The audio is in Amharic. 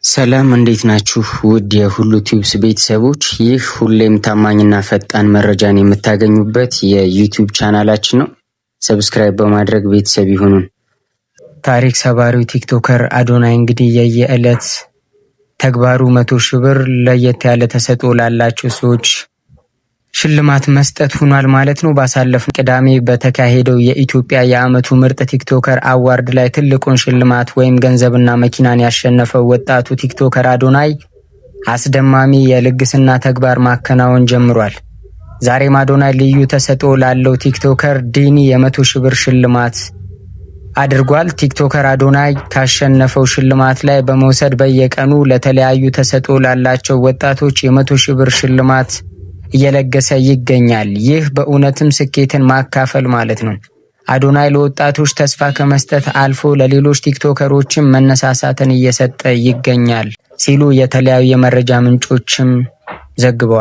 ሰላም እንዴት ናችሁ? ውድ የሁሉ ቲዩብስ ቤተሰቦች፣ ይህ ሁሌም ታማኝና ፈጣን መረጃን የምታገኙበት የዩቲዩብ ቻናላችን ነው። ሰብስክራይብ በማድረግ ቤተሰብ ይሁኑን። ታሪክ ሰባሪው ቲክቶከር አዶናይ እንግዲህ የየዕለት ተግባሩ 100,000 ብር ለየት ያለ ተሰጥኦ ላላቸው ሰዎች ሽልማት መስጠት ሆኗል ማለት ነው። ባሳለፍነው ቅዳሜ በተካሄደው የኢትዮጵያ የዓመቱ ምርጥ ቲክቶከር አዋርድ ላይ ትልቁን ሽልማት ወይም ገንዘብና መኪናን ያሸነፈው ወጣቱ ቲክቶከር አዶናይ አስደማሚ የልግስና ተግባር ማከናወን ጀምሯል። ዛሬም አዶናይ ልዩ ተሰጥኦ ላለው ቲክቶከር ዲኒ የ100,000 ብር ሽልማት አድርጓል። ቲክቶከር አዶናይ ካሸነፈው ሽልማት ላይ በመውሰድ በየቀኑ ለተለያዩ ተሰጥኦ ላላቸው ወጣቶች የ100,000 ብር ሽልማት እየለገሰ ይገኛል። ይህ በእውነትም ስኬትን ማካፈል ማለት ነው። አዶናይ ለወጣቶች ተስፋ ከመስጠት አልፎ ለሌሎች ቲክቶከሮችም መነሳሳትን እየሰጠ ይገኛል ሲሉ የተለያዩ የመረጃ ምንጮችም ዘግበዋል።